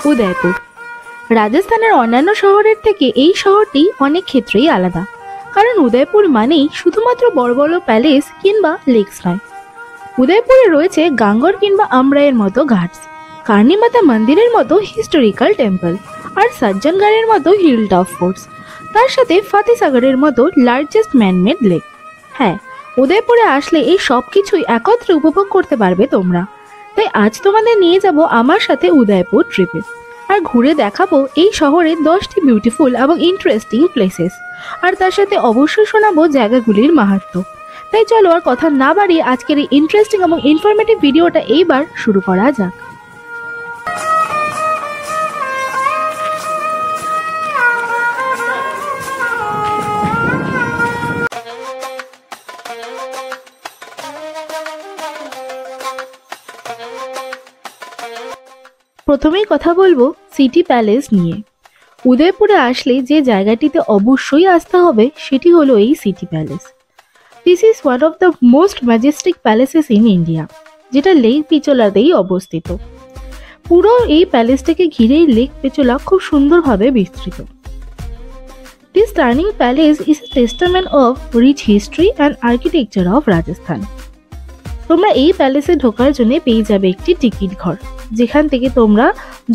উদয়পুর। রাজস্থানের অন্যান্য শহরের থেকে এই শহরটি অনেক ক্ষেত্রেই আলাদা, কারণ উদয়পুর মানেই শুধুমাত্র বড় বড় প্যালেস কিংবা লেকস নয়। উদয়পুরে রয়েছে গাঙ্গর কিংবা আমরাইয়ের মতো ঘাটস, কার্নি মাতা মন্দিরের মতো হিস্টোরিক্যাল টেম্পল, আর সজ্জনগড়ের মতো হিল টপ ফোর্টস, তার সাথে ফাতেসাগরের মতো লার্জেস্ট ম্যানমেড লেক। হ্যাঁ, উদয়পুরে আসলে এই সব কিছুই একত্রে উপভোগ করতে পারবে তোমরা। তাই আজ তোমাদের নিয়ে যাব আমার সাথে উদয়পুর ট্রিপে, আর ঘুরে দেখাবো এই শহরে 10টি বিউটিফুল এবং ইন্টারেস্টিং প্লেসেস, আর তার সাথে অবশ্যই শোনাবো জায়গাগুলির মাহাত্ম্য। তাই চলো আর কথা না বাড়িয়ে আজকের এই ইন্টারেস্টিং এবং ইনফরমেটিভ ভিডিওটা এইবার শুরু করা যাক। প্রথমেই কথা বলবো সিটি প্যালেস নিয়ে। উদয়পুরে আসলে যে জায়গাটিতে অবশ্যই আসতে হবে সেটি হলো এই city palace. This is one of the most Majestic palaces in India, যেটা লেক পিচোলাতেই অবস্থিত। পুরো এই প্যালেসটাকে ঘিরেই লেক পিচোলা খুব সুন্দরভাবে বিস্তৃত। This turning palace is a testament of rich history and architecture of Rajasthan. তোমরা এই প্যালেসে ঢোকার জন্য পেয়ে যাবে একটি টিকিট ঘর, যেখান থেকে তোমরা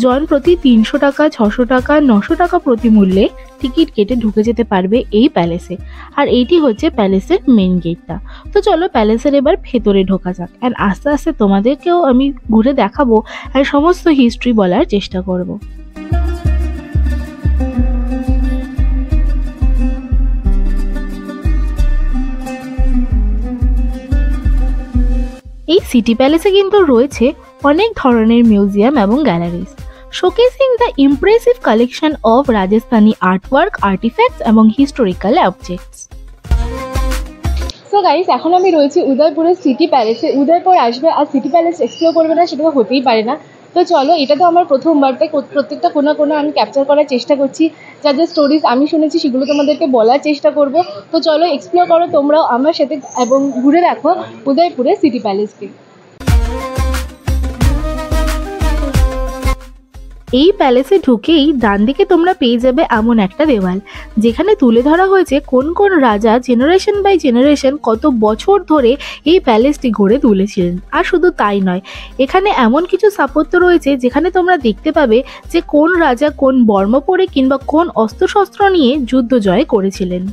জন প্রতি 300 টাকা, 600 টাকা, 900 টাকা প্রতি মূল্যে টিকিট কেটে ঢুকে যেতে পারবে এই প্যালেসে। আর এইটি হচ্ছে প্যালেসের মেন গেটটা। তো চলো প্যালেসের এবার ভেতরে ঢোকা যাক, অ্যান্ড আস্তে আস্তে তোমাদেরকেও আমি ঘুরে দেখাবো আর সমস্ত হিস্ট্রি বলার চেষ্টা করব। এই সিটি প্যালেসে কিন্তু রয়েছে অনেক ধরনের মিউজিয়াম এবং galleries, showcasing the impressive collection of Rajasthani artwork, artefacts এবং হিস্টোরিক্যাল অবজেক্টস। সো গাইস, এখন আমি রয়েছি উদয়পুরের সিটি প্যালেসে। উদয়পুর আসবে আর সিটি প্যালেস এক্সপ্লোর করবে না, সেটা তো হতেই পারে না। তো চলো, এটা তো আমার প্রথমবার, তাই প্রত্যেকটা কোনো আমি ক্যাপচার করার চেষ্টা করছি। যা যা স্টোরিজ আমি শুনেছি সেগুলো তোমাদেরকে বলার চেষ্টা করব। তো চলো এক্সপ্লোর করো তোমরাও আমার সাথে এবং ঘুরে দেখো উদয়পুরের সিটি প্যালেসকে। এই প্যালেসে ঢুকেই ডান দিকে তোমরা পেয়ে যাবে এমন একটা দেওয়াল, যেখানে তুলে ধরা হয়েছে কোন কোন রাজা জেনারেশন বাই জেনারেশন কত বছর ধরে এই প্যালেসটি গড়ে তুলেছিলেন। আর শুধু তাই নয়, এখানে এমন কিছু স্থাপত্য রয়েছে যেখানে তোমরা দেখতে পাবে যে কোন রাজা কোন বর্ম পরে কিংবা কোন অস্ত্রশস্ত্র নিয়ে যুদ্ধ জয় করেছিলেন।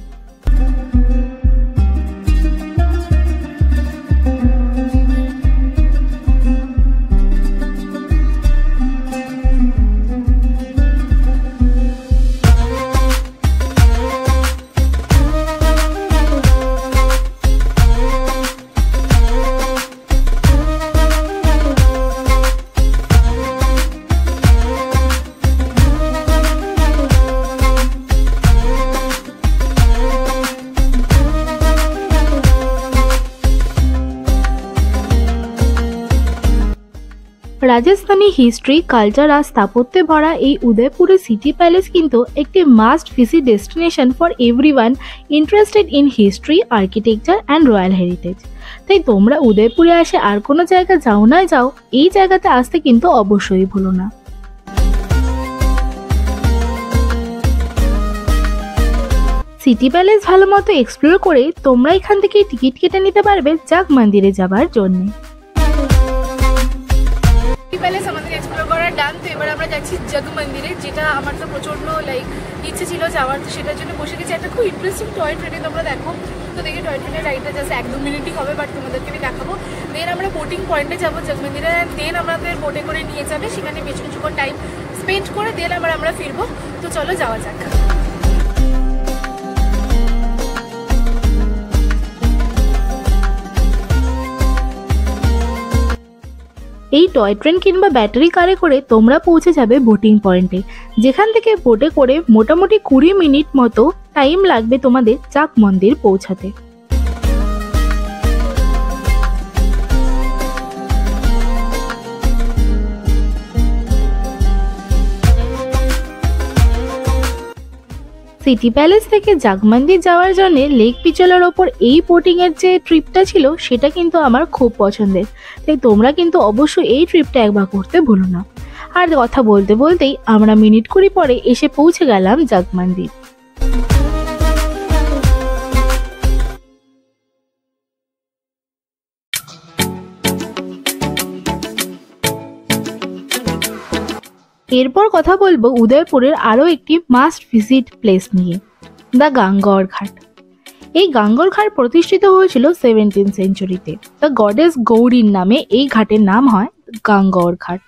রাজস্থানী হিস্ট্রি, কালচার আর স্থাপত্যে ভরা এই উদয়পুরের সিটি প্যালেস কিন্তু একটি must visit destination for everyone interested in history, architecture and royal heritage. তাই তোমরা উদয়পুরে আসে আর কোনো জায়গা যাও না যাও, এই জায়গাতে আসতে কিন্তু অবশ্যই ভুলো না। সিটি প্যালেস ভালো মতো এক্সপ্লোর করে তোমরা এখান থেকে টিকিট কেটে নিতে পারবে জাগ মন্দিরে যাবার জন্য। প্যালেস আমাদের এক্সপ্লোর করার ডান। তো এবার আমরা যাচ্ছি জগ মন্দিরে, যেটা আমার তো প্রচন্ড ইচ্ছে ছিল যাওয়ার। তো সেটার জন্য বসে গেছি একটা খুব ইন্টারেস্টিং টয় ট্রেনে। তোমরা দেখো তো দেখে টয় ট্রেনের রাইডটা জাস্ট 1-2 মিনিটই হবে, বাট তোমাদেরকে আমি দেখাবো। দেন আমরা বোটিং পয়েন্টে যাবো জগ মন্দিরে, দেন আমাদের বোটে করে নিয়ে যাবে, সেখানে বেশ কিছুক্ষণ টাইম স্পেন্ড করে দেন আবার আমরা ফিরবো। তো চলো যাওয়া যাক। এই টয় ট্রেন কিংবা ব্যাটারি কারে করে তোমরা পৌঁছে যাবে বোটিং পয়েন্টে, যেখান থেকে বোটে করে মোটামুটি 20 মিনিট মতো টাইম লাগবে তোমাদের জাগ মন্দির পৌঁছাতে। সিটি প্যালেস থেকে জাগ মন্দির যাওয়ার জন্য লেক পিচোলার ওপর এই বোটিং এর যে ট্রিপটা ছিল সেটা কিন্তু আমার খুব পছন্দের, তাই তোমরা কিন্তু অবশ্যই এই ট্রিপটা একবার করতে ভুলো না। আর কথা বলতে বলতেই আমরা মিনিট কুড়ি পরে এসে পৌঁছে গেলাম জগমন্দির। এরপর কথা বলবো উদয়পুরের আরও একটি মাস্ট ভিজিট প্লেস নিয়ে, দ্য গাঙ্গর ঘাট। এই গাঙ্গর ঘাট প্রতিষ্ঠিত হয়েছিল 17th সেঞ্চুরিতে। দ্য গডেস গৌরীর নামে এই ঘাটের নাম হয় গাঙ্গর ঘাট।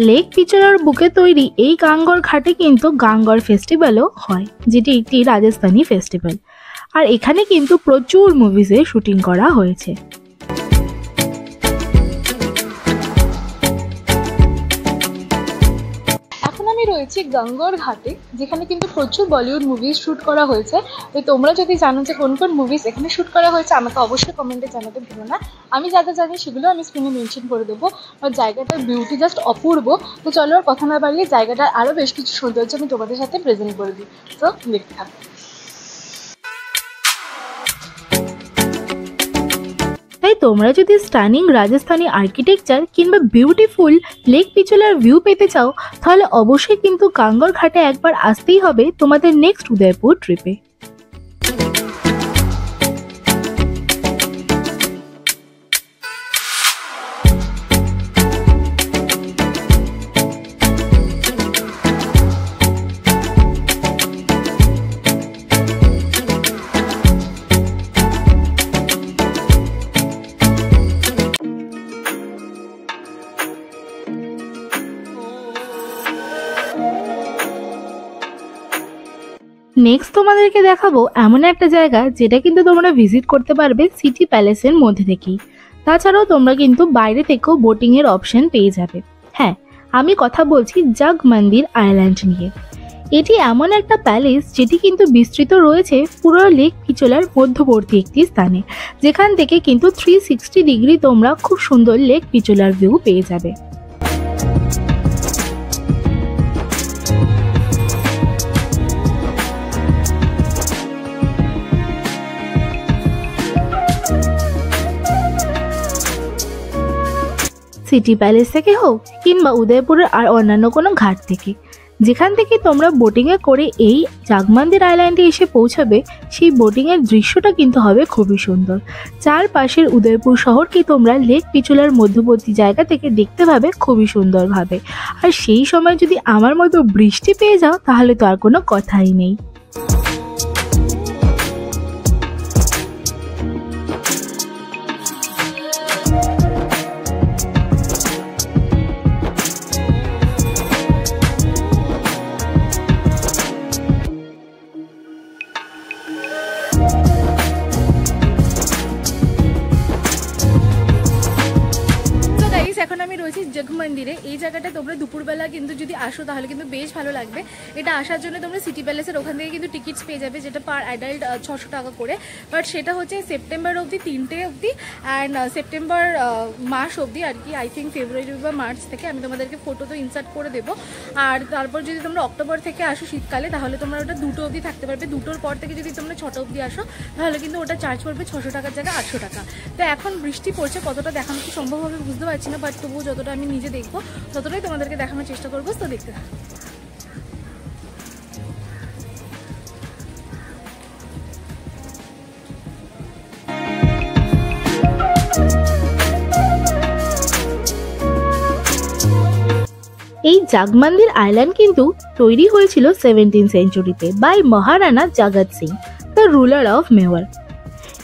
লেক পিচোলার বুকে তৈরি এই গাঙ্গর ঘাটে কিন্তু গাঙ্গর ফেস্টিভ্যালও হয়, যেটি একটি রাজস্থানী ফেস্টিভ্যাল। আর এখানে কিন্তু প্রচুর মুভিজের শুটিং করা হয়েছে। এখন আমি রয়েছি গাঙ্গর ঘাটে, যেখানে কিন্তু প্রচুর বলিউড মুভিজ শ্যুট করা হয়েছে। তো তোমরা যদি জানো যে কোন কোন মুভিজ এখানে শ্যুট করা হয়েছে আমাকে অবশ্যই কমেন্টে জানাতে ভুলো না। আমি যা যা জানি সেগুলো আমি স্ক্রিনে মেনশন করে দেবো। আর জায়গাটার বিউটি জাস্ট অপূর্ব। তো চলো আর কথা না বাড়িয়ে জায়গাটার আরও বেশ কিছু সৌন্দর্য আমি তোমাদের সাথে প্রেজেন্ট করে দিই। তো দেখতে থাকো। তাই তোমরা যদি স্টানিং রাজস্থানী আর্কিটেকচার কিংবা বিউটিফুল লেক পিচোলার ভিউ পেতে চাও, তাহলে অবশ্যই কিন্তু গাঙ্গর ঘাটে একবার আসতেই হবে তোমাদের নেক্সট উদয়পুর ট্রিপে। নেক্সট তোমাদেরকে দেখাবো এমন একটা জায়গা যেটা কিন্তু তোমরা ভিজিট করতে পারবে সিটি প্যালেসের মধ্যে থেকেই। তাছাড়াও তোমরা কিন্তু বাইরে থেকেও বোটিংয়ের অপশন পেয়ে যাবে। হ্যাঁ, আমি কথা বলছি জগমন্দির আইল্যান্ড নিয়ে। এটি এমন একটা প্যালেস যেটি কিন্তু বিস্তৃত রয়েছে পুরো লেক পিচোলার মধ্যবর্তী একটি স্থানে, যেখান থেকে কিন্তু 360 ডিগ্রি তোমরা খুব সুন্দর লেক পিচোলার ভিউ পেয়ে যাবে। সিটি প্যালেস থেকে হোক কিংবা উদয়পুরের আর অন্যান্য কোনো ঘাট থেকে, যেখান থেকে তোমরা বোটিংয়ে করে এই জগমন্দির আইল্যান্ডে এসে পৌঁছাবে, সেই বোটিংয়ের দৃশ্যটা কিন্তু হবে খুবই সুন্দর। চারপাশের উদয়পুর শহরকে তোমরা লেক পিচোলার মধ্যবর্তী জায়গা থেকে দেখতে পাবে খুবই সুন্দরভাবে। আর সেই সময় যদি আমার মতো বৃষ্টি পেয়ে যাও তাহলে তো আর কোনো কথাই নেই। এখন আমি রয়েছি জগমন্দিরে। এই জায়গাটা তোমরা দুপুরবেলা কিন্তু যদি আসো তাহলে কিন্তু বেশ ভালো লাগবে। এটা আসার জন্য তোমরা সিটি প্যালেসের ওখান থেকে কিন্তু টিকিটস পেয়ে যাবে, যেটা পার অ্যাডাল্ট 600 টাকা করে। বাট সেটা হচ্ছে সেপ্টেম্বর অবধি, 3টে অবধি, অ্যান্ড সেপ্টেম্বর মাস অবধি আর কি। আই থিঙ্ক ফেব্রুয়ারি বা মার্চ থেকে। আমি তোমাদেরকে ফটো তো ইনসার্ট করে দেবো। আর তারপর যদি তোমরা অক্টোবর থেকে আসো শীতকালে, তাহলে তোমরা ওটা 2টো অবধি থাকতে পারবে। 2টোর পর থেকে যদি তোমরা 6টা অবধি আসো তাহলে কিন্তু ওটা চার্জ পড়বে 600 টাকার জায়গায় 800 টাকা। তো এখন বৃষ্টি পড়ছে, কতটা দেখানো কি সম্ভব হবে বুঝতে পারছি না, বাট তবুও যতটা আমি নিজে দেখবো ততটাই তোমাদেরকে দেখানোর চেষ্টা করবো। তো দেখতে থাকো। এই জগমন্দির আইল্যান্ড কিন্তু তৈরি হয়েছিল 17th সেঞ্চুরিতে বাই মহারানা জগৎ Singh, the ruler of Mewar.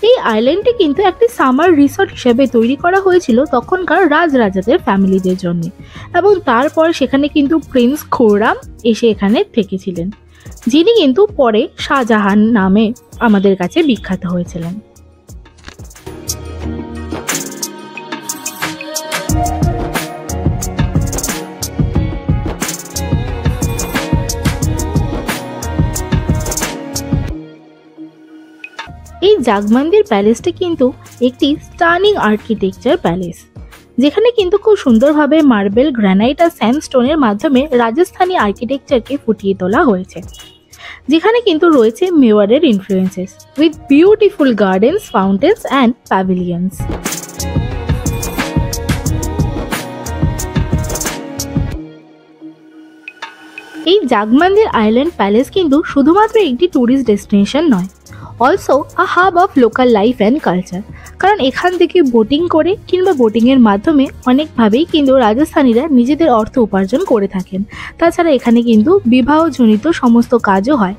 এই আইল্যান্ডটি কিন্তু একটি সামার রিসর্ট হিসেবে তৈরি করা হয়েছিল তখনকার রাজরাজাদের ফ্যামিলিদের জন্য, এবং তারপর সেখানে কিন্তু প্রিন্স খুররাম এসে এখানে থেকেছিলেন, যিনি কিন্তু পরে শাহজাহান নামে আমাদের কাছে বিখ্যাত হয়েছিলেন। এই জগমন্দির প্যালেসটি কিন্তু একটি স্টানিং আর্কিটেকচার প্যালেস, যেখানে কিন্তু খুব সুন্দরভাবে মার্বেল, গ্রানাইট আর স্যান্ডস্টোনের মাধ্যমে রাজস্থানী আর্কিটেকচারকে ফুটিয়ে তোলা হয়েছে। যেখানে কিন্তু রয়েছে মেওয়ারের influences with beautiful gardens, fountains and pavilions. এই জাগমন্দির আইল্যান্ড প্যালেস কিন্তু শুধুমাত্র একটি ট্যুরিস্ট ডেস্টিনেশন নয়, also a hub of local life and culture. কারণ এখান থেকে বোটিং করে কিংবা বোটিংয়ের মাধ্যমে অনেকভাবেই কিন্তু রাজস্থানীরা নিজেদের অর্থ উপার্জন করে থাকেন। তাছাড়া এখানে কিন্তু বিবাহজনিত সমস্ত কাজও হয়।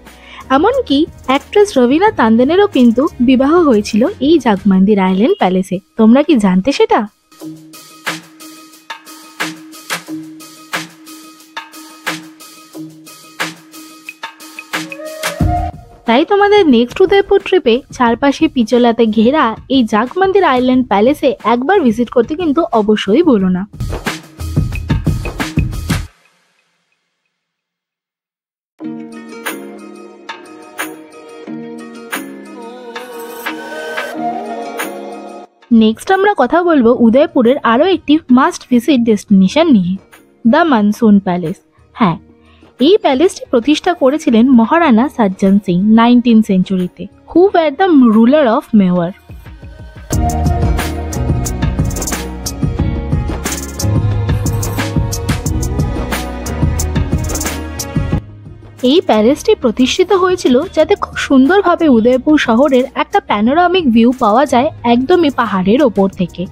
এমনকি অ্যাক্ট্রেস রবিনা তান্ডনেরও কিন্তু বিবাহ হয়েছিল এই জাগমন্দির আইল্যান্ড প্যালেসে। তোমরা কি জানতে সেটা? তাই তোমাদের নেক্সট উদয়পুর ট্রিপে চারপাশে পিচলাতে ঘেরা এই জাগমন্দির আইল্যান্ড প্যালেসে একবার ভিজিট করতে কিন্তু অবশ্যই ভুলো না। নেক্সট আমরা কথা বলবো উদয়পুরের আরও একটি মাস্ট ভিজিট ডেস্টিনেশন নিয়ে, দ্য মনসুন প্যালেস। হ্যাঁ, এই প্যালেসটি প্রতিষ্ঠা করেছিলেন মহারানা সজ্জন সিং 19th সেঞ্চুরিতে, who were the ruler of Mewar. এই প্যালেসটি প্রতিষ্ঠিত হয়েছিল যাতে খুব সুন্দরভাবে উদয়পুর শহরের একটা প্যানোরামিক ভিউ পাওয়া যায় একদমই পাহাড়ের ওপর থেকে,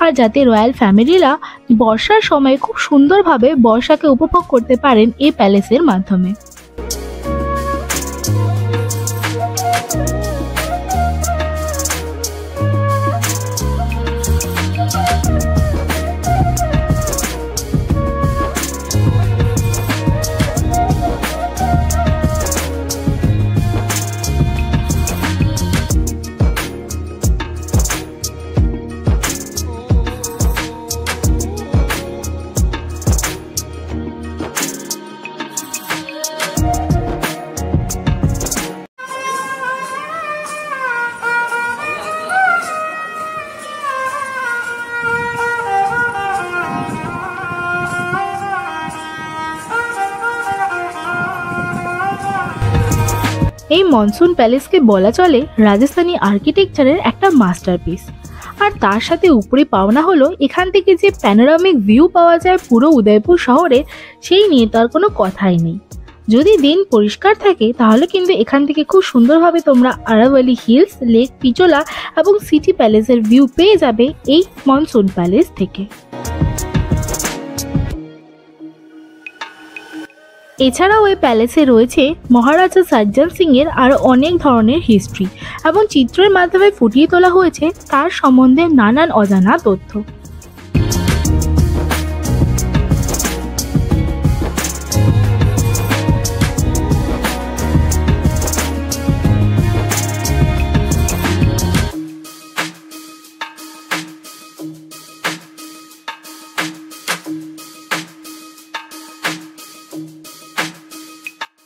আর যাতে রয়্যাল ফ্যামিলিরা বর্ষার সময় খুব সুন্দরভাবে বর্ষাকে উপভোগ করতে পারেন এই প্যালেসের মাধ্যমে। এই মনসুন প্যালেসকে বলা চলে রাজস্থানী আর্কিটেকচারের একটা মাস্টারপিস। আর তার সাথে উপরে পাওনা হলো এখান থেকে যে প্যানোরামিক ভিউ পাওয়া যায় পুরো উদয়পুর শহরে, সেই নিয়ে তার কোনো কথাই নেই। যদি দিন পরিষ্কার থাকে তাহলে কিন্তু এখান থেকে খুব সুন্দরভাবে তোমরা আরাভালি হিলস, লেক পিচোলা এবং সিটি প্যালেসের ভিউ পেয়ে যাবে এই মনসুন প্যালেস থেকে। এছাড়াও এই প্যালেসে রয়েছে মহারাজা সজ্জন সিং এর আরও অনেক ধরনের হিস্ট্রি এবং চিত্রের মাধ্যমে ফুটিয়ে তোলা হয়েছে তার সম্বন্ধে নানান অজানা তথ্য।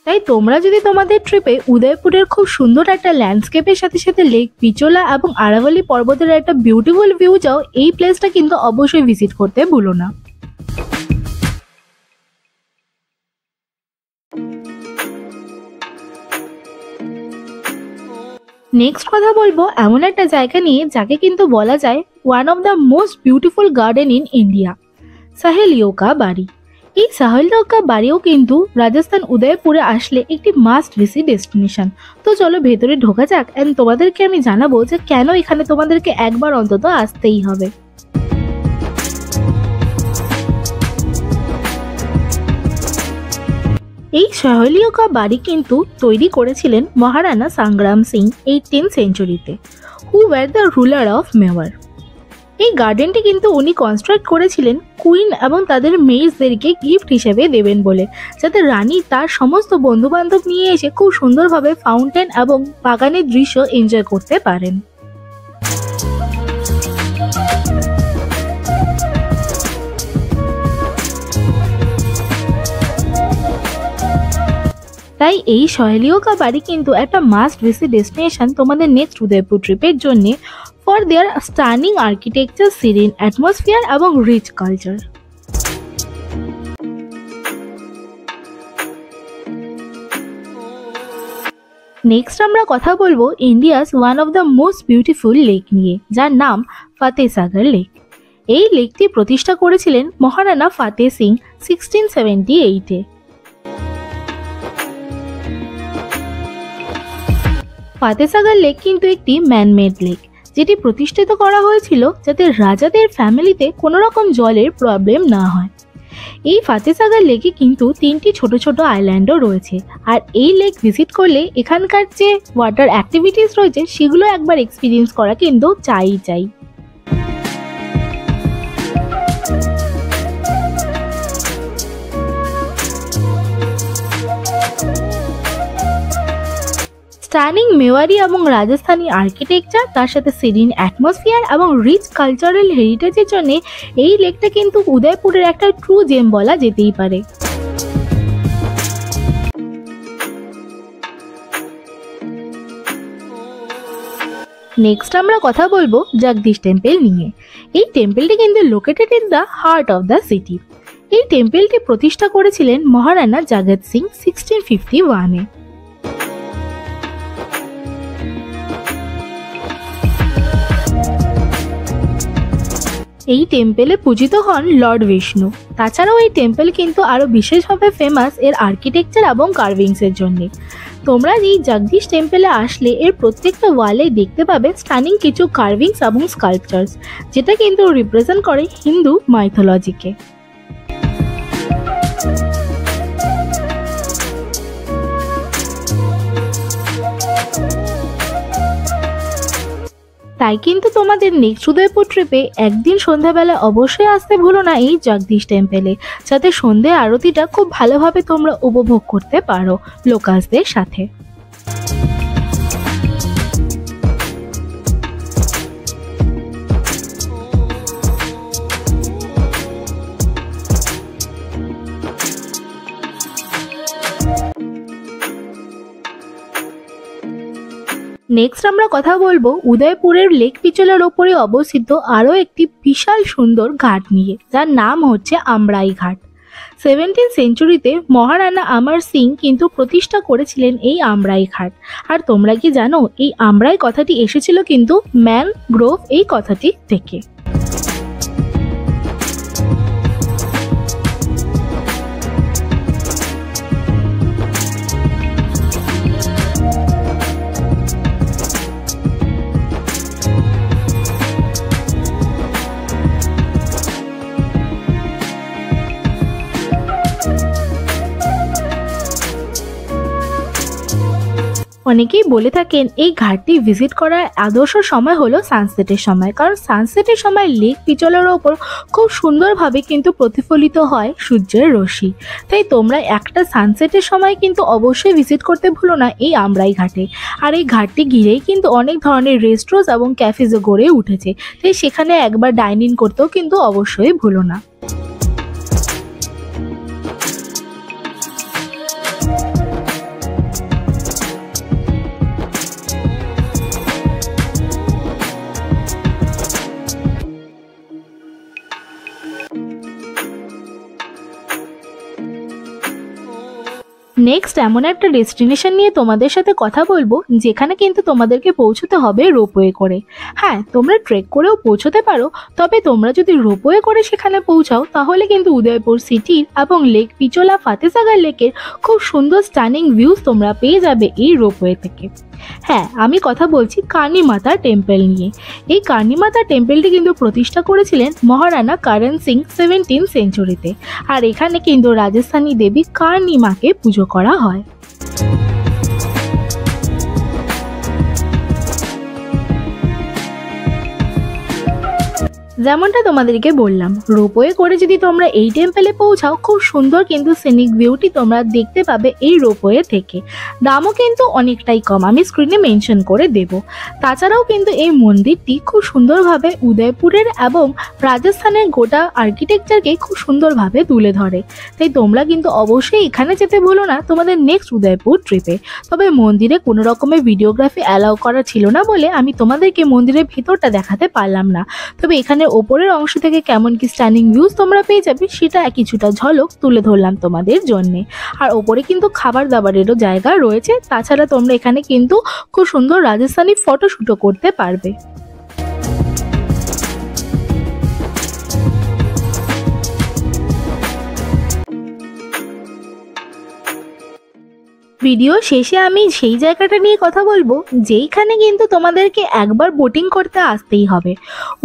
তাই তোমরা যদি তোমাদের ট্রিপে উদয়পুরের খুব সুন্দর একটা ল্যান্ডস্কেপের সাথে সাথে লেক পিচোলা এবং আরাভালি পর্বতের একটা বিউটিফুল ভিউ চাও, এই প্লেসটা কিন্তু অবশ্যই ভিজিট করতে ভুলো না। নেক্সট কথা বলবো এমন একটা জায়গা নিয়ে যাকে কিন্তু বলা যায় one of the most beautiful garden in India, Saheliyon ka Bari. এই সাহেলিওকা বাড়িও কিন্তু রাজস্থান উদয়পুরে আসলে একটি মাস্ট ভিজিট ডেস্টিনেশন। তো চলো ভেতরে ঢোকা যাক, এন্ড তোমাদেরকে আমি জানাবো যে কেন এখানে তোমাদেরকে একবার অন্তত আসতেই হবে। এই সাহেলিওকা বাড়ি কিন্তু তৈরি করেছিলেন মহারানা সংগ্রাম সিং 18th সেঞ্চুরিতে, who were the ruler of Mewar. এই গার্ডেনটি কিন্তু উনি কনস্ট্রাক্ট করেছিলেন কুইন এবং তাদের মেইজদেরকে গিফট হিসেবে দেবেন বলে, যাতে রানী তার সমস্ত বন্ধুবান্ধব নিয়ে এসে খুব সুন্দরভাবে ফাউন্টেন এবং বাগানের দৃশ্য এনজয় করতে পারেন। তাই এই সাহেলিওকা বাড়ি কিন্তু একটা মাস্ট ভিজিট ডেস্টিনেশন তোমাদের নেক্সট উদয়পুর ট্রিপের জন্য, for their stunning architecture, serene atmosphere এবং rich culture. নেক্সট আমরা কথা বলবো India's one of the most beautiful lake নিয়ে, যার নাম ফাতেসাগর লেক। এই লেকটি প্রতিষ্ঠা করেছিলেন মহারানা ফাতে সিং 1678-এ। ফাতেসাগর লেক কিন্তু একটি ম্যানমেড লেক, যেটি প্রতিষ্ঠিত করা হয়েছিল যাতে রাজাদের ফ্যামিলিতে কোনো রকম জলের প্রবলেম না হয়। এই ফাতেসাগর লেকে কিন্তু 3টি ছোট ছোট আইল্যান্ডও রয়েছে, আর এই লেক ভিজিট করলে এখানকার যে ওয়াটার অ্যাক্টিভিটিস রয়েছে সেগুলো একবার এক্সপিরিয়েন্স করা কিন্তু চাই। স্টানিং মেওয়ারি এবং রাজস্থানী আর্কিটেকচার, তার সাথে সিরিন অ্যাটমসফিয়ার এবং রিচ কালচারাল হেরিটেজের জন্য এই লেকটা কিন্তু উদয়পুরের একটা ট্রু জেম বলা যেতেই পারে। নেক্সট আমরা কথা বলবো জগদীশ টেম্পল নিয়ে। এই টেম্পলটি কিন্তু located in the heart of the city. এই টেম্পলটি প্রতিষ্ঠা করেছিলেন মহারানা জগৎ সিং 1651-এ। এই টেম্পলে পূজিত হন লর্ড বিষ্ণু। তাছাড়াও এই টেম্পল কিন্তু আরো বিশেষভাবে ফেমাস এর আর্কিটেকচার এবং কার্ভিংসের জন্য। তোমরা এই জগদীশ টেম্পলে আসলে এর প্রত্যেকটা ওয়ালে দেখতে পাবে স্টানিং কিছু কার্ভিংস এবং স্কাল্পচার্স, যেটা কিন্তু রিপ্রেজেন্ট করে হিন্দু মাইথোলজিকে। তাই কিন্তু তোমাদের নেক্সট উদয়পুর ট্রিপে একদিন সন্ধ্যাবেলা অবশ্যই আসতে ভুলো না এই জগদীশ টেম্পলে, যাতে সন্ধ্যে আরতিটা খুব ভালোভাবে তোমরা উপভোগ করতে পারো লোকালসদের সাথে। নেক্সট আমরা কথা বলবো উদয়পুরের লেক পিচলের ওপরে অবস্থিত আরও একটি বিশাল সুন্দর ঘাট নিয়ে, যার নাম হচ্ছে আমরাই ঘাট। 17th সেঞ্চুরিতে মহারানা অমর সিং কিন্তু প্রতিষ্ঠা করেছিলেন এই আমরাই ঘাট। আর তোমরা কি জানো এই আমরাই কথাটি এসেছিল কিন্তু ম্যানগ্রোভ এই কথাটি থেকে। অনেকেই বলে থাকেন এই ঘাটটি ভিজিট করার আদর্শ সময় হলো সানসেটের সময়, কারণ সানসেটের সময় লেক পিচলের ওপর খুব সুন্দরভাবে কিন্তু প্রতিফলিত হয় সূর্যের রশ্মি। তাই তোমরা একটা সানসেটের সময় কিন্তু অবশ্যই ভিজিট করতে ভুলো না এই আমরাই ঘাটে। আর এই ঘাটটি ঘিরেই কিন্তু অনেক ধরনের রেস্টুরেন্টস এবং ক্যাফেজও গড়ে উঠেছে, তাই সেখানে একবার ডাইনিং করতেও কিন্তু অবশ্যই ভুলো না। নেক্সট এমন একটা ডেস্টিনেশন নিয়ে তোমাদের সাথে কথা বলবো যেখানে কিন্তু তোমাদেরকে পৌঁছতে হবে রোপওয়ে করে। হ্যাঁ, তোমরা ট্রেক করেও পৌঁছতে পারো, তবে তোমরা যদি রোপওয়ে করে সেখানে পৌঁছাও তাহলে কিন্তু উদয়পুর সিটির এবং লেক পিচোলা ফাতেসাগর লেকের খুব সুন্দর স্টানিং ভিউজ তোমরা পেয়ে যাবে এই রোপওয়ে থেকে। হ্যাঁ, আমি কথা বলছি কার্নি মাতা টেম্পল নিয়ে। এই কার্নি মাতা টেম্পলটি কিন্তু প্রতিষ্ঠা করেছিলেন মহারানা করণ সিং 17th সেঞ্চুরিতে। আর এখানে কিন্তু রাজস্থানী দেবী কার্নি মাকে পুজো করা হয়। যেমনটা তোমাদেরকে বললাম, রোপওয়ে করে যদি তোমরা এই টেম্পলে পৌঁছাও খুব সুন্দর কিন্তু সিনিক বিউটি তোমরা দেখতে পাবে এই রোপওয়ে থেকে। দামও কিন্তু অনেকটাই কম, আমি স্ক্রিনে মেনশন করে দেব। তাছাড়াও কিন্তু এই মন্দিরটি খুব সুন্দরভাবে উদয়পুরের এবং রাজস্থানের গোটা আর্কিটেকচারকে খুব সুন্দরভাবে তুলে ধরে। তাই তোমরা কিন্তু অবশ্যই এখানে যেতে ভুলো না তোমাদের নেক্সট উদয়পুর ট্রিপে। তবে মন্দিরে কোনো রকমের ভিডিওগ্রাফি অ্যালাউ করা ছিল না বলে আমি তোমাদেরকে মন্দিরের ভিতরটা দেখাতে পারলাম না। তবে এখানে ওপরের অংশ থেকে কেমন কি স্ট্যান্ডিং ভিউজ তোমরা পেয়ে যাবে সেটা কিছুটা ঝলক তুলে ধরলাম তোমাদের জন্যে। আর ওপরে কিন্তু খাবার দাবারেরও জায়গা রয়েছে, তাছাড়া তোমরা এখানে কিন্তু খুব সুন্দর রাজস্থানি ফটোশ্যুটও করতে পারবে। ভিডিও শেষে আমি সেই জায়গাটা নিয়ে কথা বলবো যেইখানে কিন্তু তোমাদেরকে একবার বোটিং করতে আসতেই হবে।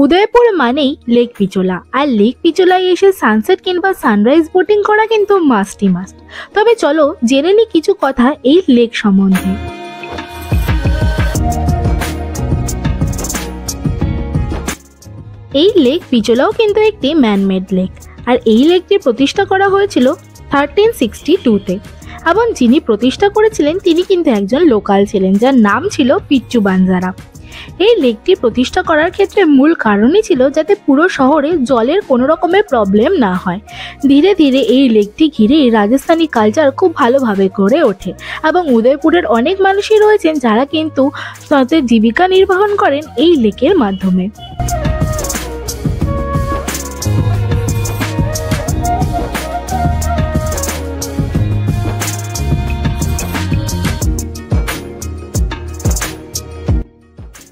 উদয়পুর মানেই লেক পিচোলা, আর লেক পিচোলায় এসে সানসেট কিংবা সানরাইজ বোটিং করা কিন্তু মাস্টই মাস্ট। তবে চলো জেনে নিই কিছু কথা এই লেক সম্বন্ধে। এই লেক পিচোলাও কিন্তু একটি ম্যানমেড লেক, আর এই লেকটি প্রতিষ্ঠা করা হয়েছিল 1362-তে, এবং যিনি প্রতিষ্ঠা করেছিলেন তিনি কিন্তু একজন লোকাল ছিলেন যার নাম ছিল পিচ্চু বাঞ্জারা। এই লেকটি প্রতিষ্ঠা করার ক্ষেত্রে মূল কারণই ছিল যাতে পুরো শহরে জলের কোনো রকমের প্রবলেম না হয়। ধীরে ধীরে এই লেকটি ঘিরে রাজস্থানী কালচার খুব ভালোভাবে গড়ে ওঠে, এবং উদয়পুরের অনেক মানুষই রয়েছেন যারা কিন্তু তাদের জীবিকা নির্বাহন করেন এই লেকের মাধ্যমে।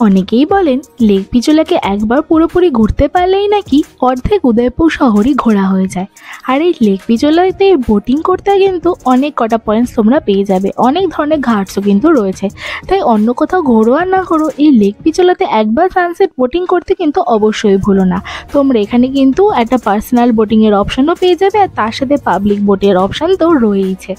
অনেকেই বলেন লেক পিচোলাকে একবার পুরোপুরি ঘুরতে পারলেই নাকি অর্ধেক উদয়পুর শহরই ঘোরা হয়ে যায়। আর এই লেক পিচোলাতে বোটিং করতে কিন্তু অনেক কটা পয়েন্টস তোমরা পেয়ে যাবে, অনেক ধরনের ঘাটসও কিন্তু রয়েছে। তাই অন্য কোথাও ঘোরো আর না ঘোরো, এই লেক পিচোলাতে একবার সানসেট বোটিং করতে কিন্তু অবশ্যই ভুলো না। তোমরা এখানে কিন্তু একটা পার্সোনাল বোটিংয়ের অপশানও পেয়ে যাবে, আর তার সাথে পাবলিক বোটের অপশান তো রয়েইছে।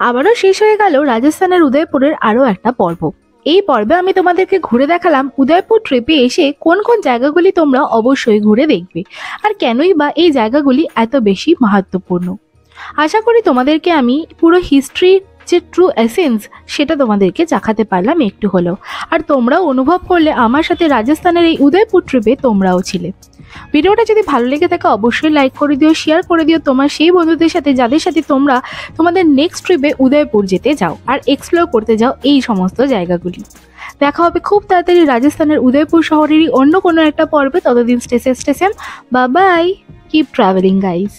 আবারও শেষ হয়ে গেল রাজস্থানের উদয়পুরের আরও একটা পর্ব। এই পর্বে আমি তোমাদেরকে ঘুরে দেখালাম উদয়পুর ট্রিপে এসে কোন কোন জায়গাগুলি তোমরা অবশ্যই ঘুরে দেখবে, আর কেনই বা এই জায়গাগুলি এত বেশি মাহাত্ম্যপূর্ণ। আশা করি তোমাদেরকে আমি পুরো হিস্ট্রি যে ট্রু এসেন্স সেটা তোমাদেরকে চাখাতে পারলাম একটু হলেও, আর তোমরাও অনুভব করলে আমার সাথে রাজস্থানের এই উদয়পুর ট্রিপে তোমরাও ছিলে। ভিডিওটা যদি ভালো লেগে থাকে অবশ্যই লাইক করে দিও, শেয়ার করে দিও তোমার সেই বন্ধুদের সাথে যাদের সাথে তোমরা তোমাদের নেক্সট ট্রিপে উদয়পুর যেতে যাও আর এক্সপ্লোর করতে যাও এই সমস্ত জায়গাগুলি। দেখা হবে খুব তাড়াতাড়ি রাজস্থানের উদয়পুর শহরেরই অন্য কোনো একটা পর্বে। ততদিন stay safe, stay safe, bye bye, keep travelling guys.